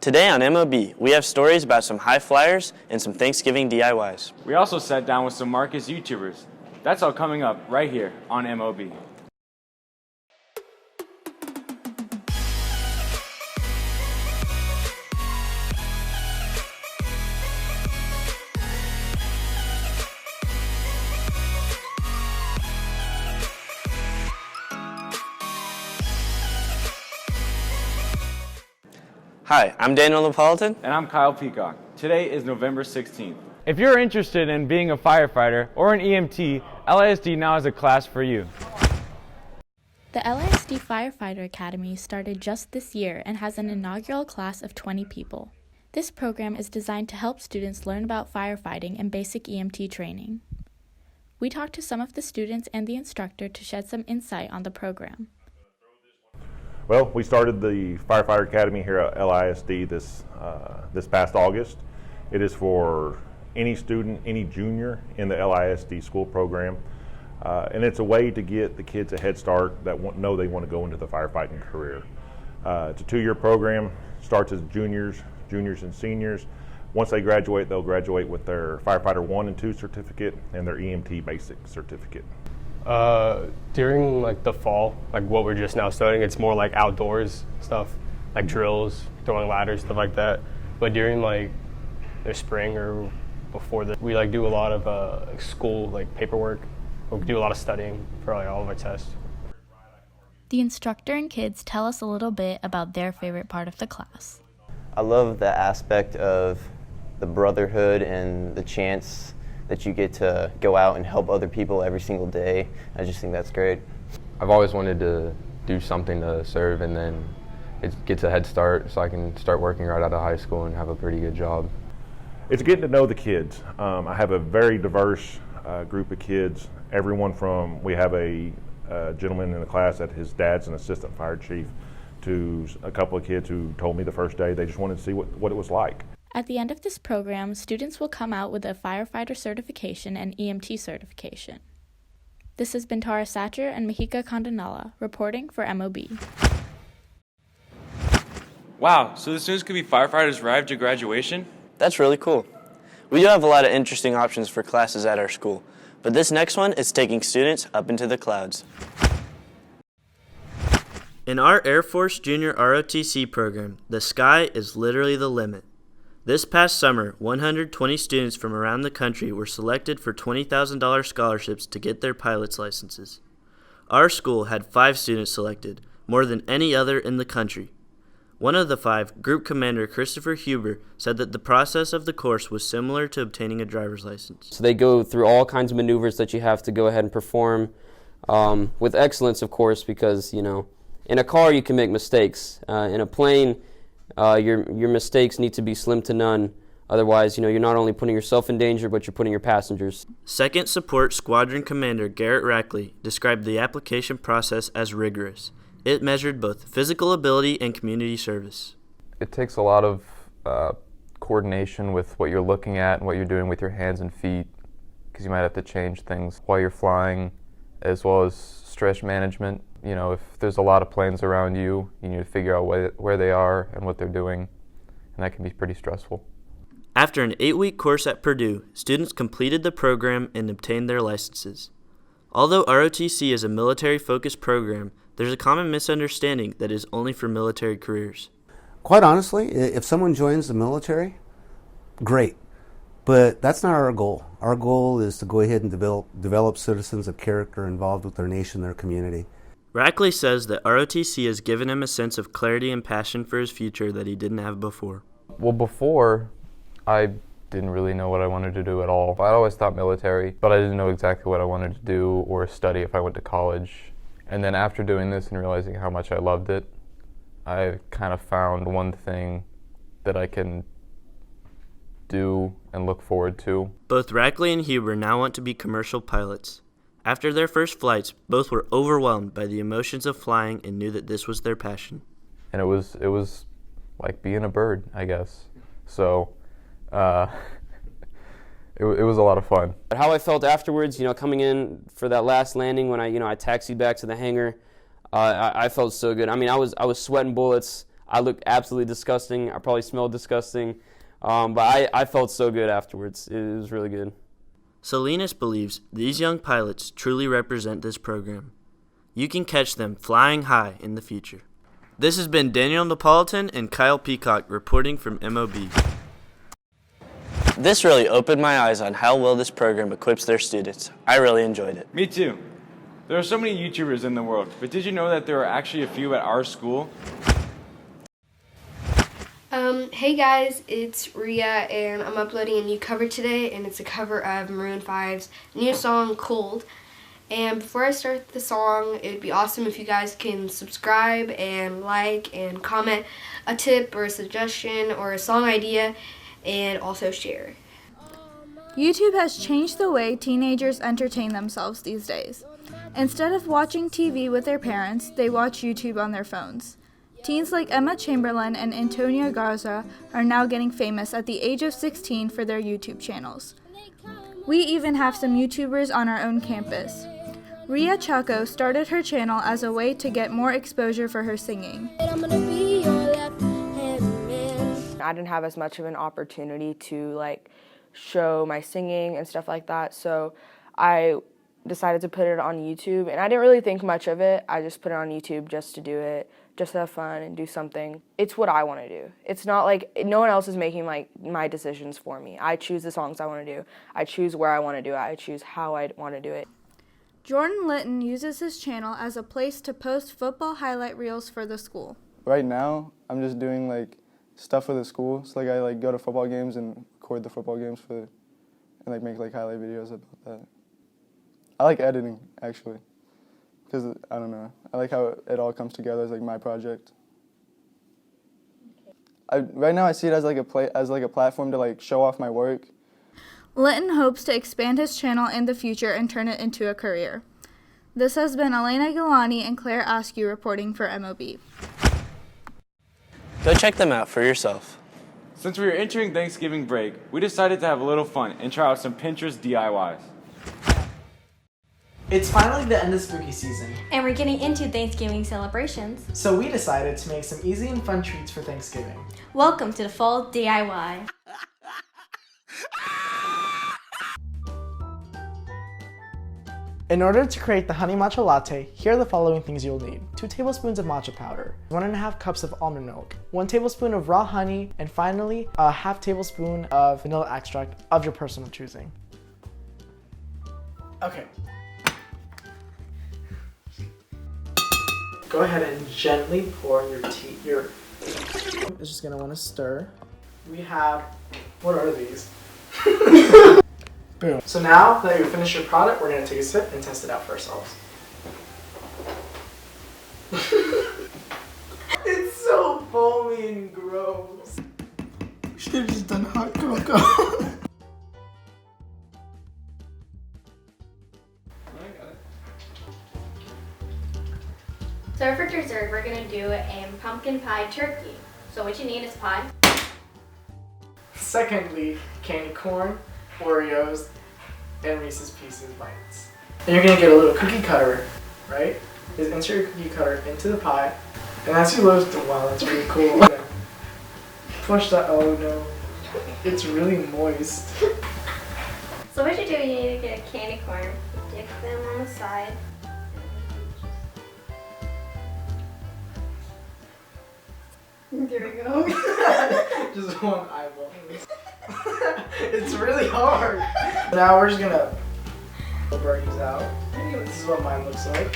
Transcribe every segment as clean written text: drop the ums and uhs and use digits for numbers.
Today on MOB, we have stories about some high flyers and some Thanksgiving DIYs. We also sat down with some Marcus YouTubers. That's all coming up right here on MOB. Hi, I'm Daniel Napolitan. And I'm Kyle Peacock. Today is November 16th. If you're interested in being a firefighter or an EMT, LISD now has a class for you. The LISD Firefighter Academy started just this year and has an inaugural class of 20 people. This program is designed to help students learn about firefighting and basic EMT training. We talked to some of the students and the instructor to shed some insight on the program. Well, we started the Firefighter Academy here at LISD this past August. It is for any student, any junior in the LISD school program, and it's a way to get the kids a head start that know they want to go into the firefighting career. It's a 2-year program, starts as juniors and seniors. Once they graduate, they'll graduate with their Firefighter 1 and 2 certificate and their EMT basic certificate. During the fall, what we're just now studying, it's more outdoors stuff, like drills, throwing ladders, stuff like that. But during the spring or before that, we do a lot of school paperwork. We do a lot of studying for all of our tests. The instructor and kids tell us a little bit about their favorite part of the class. I love the aspect of the brotherhood and the chance that you get to go out and help other people every single day. I just think that's great. I've always wanted to do something to serve, and then it gets a head start so I can start working right out of high school and have a pretty good job. It's getting to know the kids. I have a very diverse group of kids. Everyone from, we have a gentleman in the class that his dad's an assistant fire chief, to a couple of kids who told me the first day they just wanted to see what it was like. At the end of this program, students will come out with a firefighter certification and EMT certification. This has been Tara Satcher and Mahika Kandanala reporting for MOB. Wow, so the students could be firefighters right after graduation? That's really cool. We do have a lot of interesting options for classes at our school, but this next one is taking students up into the clouds. In our Air Force Junior ROTC program, the sky is literally the limit. This past summer, 120 students from around the country were selected for $20,000 scholarships to get their pilot's licenses. Our school had 5 students selected, more than any other in the country. One of the 5, Group Commander Christopher Huber, said that the process of the course was similar to obtaining a driver's license. So they go through all kinds of maneuvers that you have to go ahead and perform with excellence, of course, because, in a car you can make mistakes. In a plane, your mistakes need to be slim to none. Otherwise, you're not only putting yourself in danger, but you're putting your passengers. Second Support Squadron Commander Garrett Rackley described the application process as rigorous. It measured both physical ability and community service. It takes a lot of coordination with what you're looking at and what you're doing with your hands and feet, because you might have to change things while you're flying, as well as stress management. If there's a lot of planes around you, you need to figure out where they are and what they're doing, and that can be pretty stressful. After an 8-week course at Purdue, students completed the program and obtained their licenses. Although ROTC is a military-focused program, there's a common misunderstanding that it is only for military careers. Quite honestly, if someone joins the military, great. But that's not our goal. Our goal is to go ahead and develop citizens of character involved with their nation, their community. Rackley says that ROTC has given him a sense of clarity and passion for his future that he didn't have before. Well, before, I didn't really know what I wanted to do at all. I always thought military, but I didn't know exactly what I wanted to do or study if I went to college. And then after doing this and realizing how much I loved it, I kind of found one thing that I can do and look forward to. Both Rackley and Huber now want to be commercial pilots. After their first flights, both were overwhelmed by the emotions of flying and knew that this was their passion. And it was like being a bird, I guess. So it was a lot of fun. How I felt afterwards, coming in for that last landing when I taxied back to the hangar, I felt so good. I was sweating bullets. I look absolutely disgusting. I probably smell disgusting. But I felt so good afterwards. It was really good. Salinas believes these young pilots truly represent this program. You can catch them flying high in the future. This has been Daniel Napolitan and Kyle Peacock reporting from MOB. This really opened my eyes on how well this program equips their students. I really enjoyed it. Me too. There are so many YouTubers in the world, but did you know that there are actually a few at our school? Hey guys, it's Rhea, and I'm uploading a new cover today, and it's a cover of Maroon 5's new song, Cold. And before I start the song, it'd be awesome if you guys can subscribe and like and comment a tip or a suggestion or a song idea, and also share. YouTube has changed the way teenagers entertain themselves these days. Instead of watching TV with their parents, they watch YouTube on their phones. Teens like Emma Chamberlain and Antonio Garza are now getting famous at the age of 16 for their YouTube channels. We even have some YouTubers on our own campus. Rhea Chaco started her channel as a way to get more exposure for her singing. I didn't have as much of an opportunity to show my singing and stuff like that, so I decided to put it on YouTube, and I didn't really think much of it. I just put it on YouTube just to do it, just to have fun and do something. It's what I want to do. It's not like no one else is making my decisions for me. I choose the songs I want to do. I choose where I want to do it. I choose how I want to do it. Jordan Litton uses his channel as a place to post football highlight reels for the school. Right now, I'm just doing stuff for the school. So I go to football games and record the football games and make highlight videos about that. I like editing actually, because I don't know. I like how it all comes together as my project. Right now I see it as a platform to show off my work. Litton hopes to expand his channel in the future and turn it into a career. This has been Elena Galani and Claire Askew reporting for MOB. Go check them out for yourself. Since we are entering Thanksgiving break, we decided to have a little fun and try out some Pinterest DIYs. It's finally the end of spooky season, and we're getting into Thanksgiving celebrations. So we decided to make some easy and fun treats for Thanksgiving. Welcome to the fall DIY. In order to create the honey matcha latte, here are the following things you'll need. 2 tablespoons of matcha powder, 1.5 cups of almond milk, 1 tablespoon of raw honey, and finally, a half tablespoon of vanilla extract of your personal choosing. Okay. Go ahead and gently pour your tea. It's just gonna want to stir. We have, what are these? Boom. So now that you've finished your product, we're gonna take a sip and test it out for ourselves. It's so foamy and gross. We should have just done hot cocoa. So for dessert, we're gonna do a pumpkin pie turkey. So what you need is pie. Secondly, candy corn, Oreos, and Reese's Pieces bites. And you're gonna get a little cookie cutter, right? Just insert your cookie cutter into the pie, and as you load it, wow, that's really cool. Push that, oh no, it's really moist. So what you do, you need to get a candy corn, dip them on the side. There we go. Just one eyeball. It's really hard. Now we're just gonna burn these out. This is what mine looks like.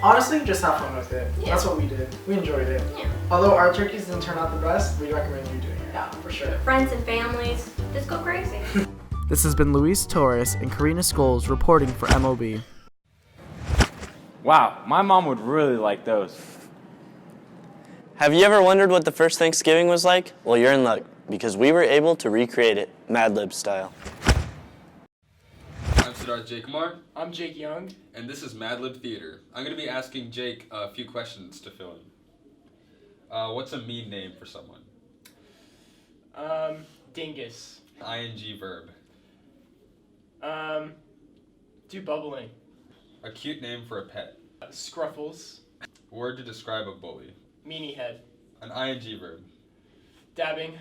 Honestly, just have fun with it. Yeah. That's what we did. We enjoyed it. Yeah. Although our turkeys didn't turn out the best, we recommend you doing it. Yeah, for sure. Friends and families, just go crazy. This has been Luis Torres and Karina Scholes reporting for MOB. Wow, my mom would really like those. Have you ever wondered what the first Thanksgiving was like? Well, you're in luck, because we were able to recreate it, Mad Lib style. I'm Siddharth J. Kumar. I'm Jake Young. And this is Mad Lib Theater. I'm going to be asking Jake a few questions to fill in. What's a mean name for someone? Dingus. ING verb. Do bubbling. A cute name for a pet. Scruffles. Word to describe a bully. Meanie head. An ing verb. Dabbing.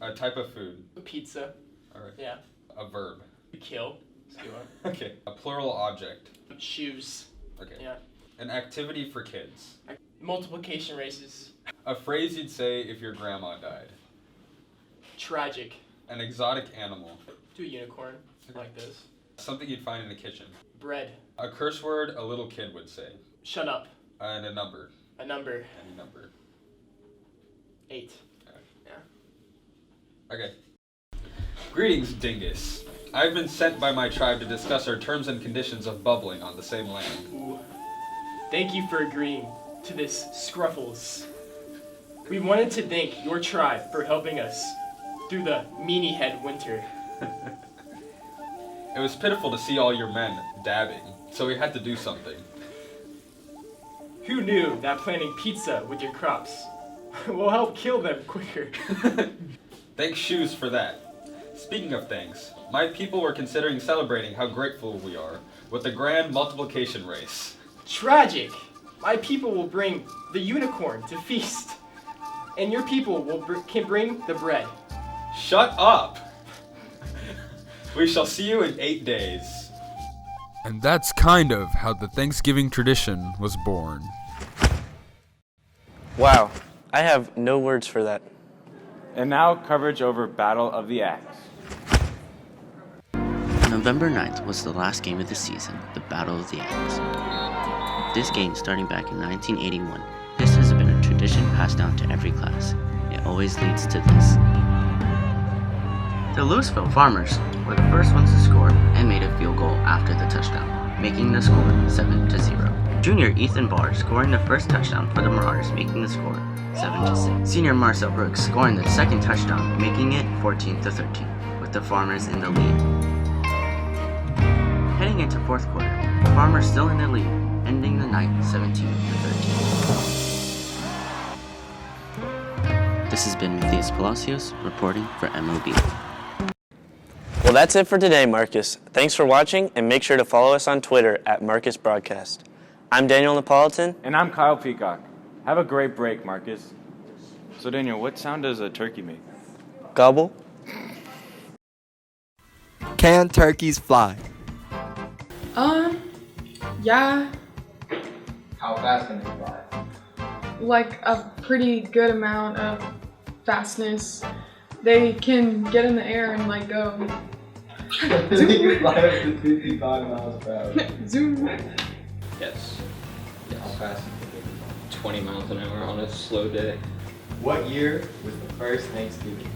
A type of food. Pizza. Alright. Yeah. A verb. Kill. Okay. A plural object. Shoes. Okay. Yeah. An activity for kids. Multiplication races. A phrase you'd say if your grandma died. Tragic. An exotic animal. Do a unicorn. Like this. Something you'd find in the kitchen. Bread. A curse word a little kid would say. Shut up. And a number. A number. Any number. 8. Yeah. Okay. Greetings, Dingus. I've been sent by my tribe to discuss our terms and conditions of bubbling on the same land. Ooh. Thank you for agreeing to this, Scruffles. We wanted to thank your tribe for helping us through the meanie head winter. It was pitiful to see all your men dabbing, so we had to do something. Who knew that planting pizza with your crops will help kill them quicker? Thanks, Shoes, for that. Speaking of things, my people were considering celebrating how grateful we are with the grand multiplication race. Tragic! My people will bring the unicorn to feast, and your people can bring the bread. Shut up! We shall see you in 8 days. And that's kind of how the Thanksgiving tradition was born. Wow, I have no words for that. And now coverage over Battle of the Axe. November 9th was the last game of the season, the Battle of the Axe. This game, starting back in 1981, this has been a tradition passed down to every class. It always leads to this. The Louisville Farmers were the first ones to score and made a field goal after the touchdown, making the score 7-0. Junior Ethan Barr scoring the first touchdown for the Marauders, making the score 7-6. Senior Marcel Brooks scoring the second touchdown, making it 14-13, with the Farmers in the lead. Heading into fourth quarter, the Farmers still in the lead, ending the night 17-13. This has been Matthias Palacios reporting for MLB. Well, that's it for today, Marcus. Thanks for watching, and make sure to follow us on Twitter at Marcus Broadcast. I'm Daniel Napolitan. And I'm Kyle Peacock. Have a great break, Marcus. So, Daniel, what sound does a turkey make? Gobble. Can turkeys fly? Yeah, How fast can they fly? like a pretty good amount of fastness. They can get in the air and like go. They can fly up to 55 miles per hour. Zoom. Yes. How fast? 20 miles an hour on a slow day. What year was the first Thanksgiving?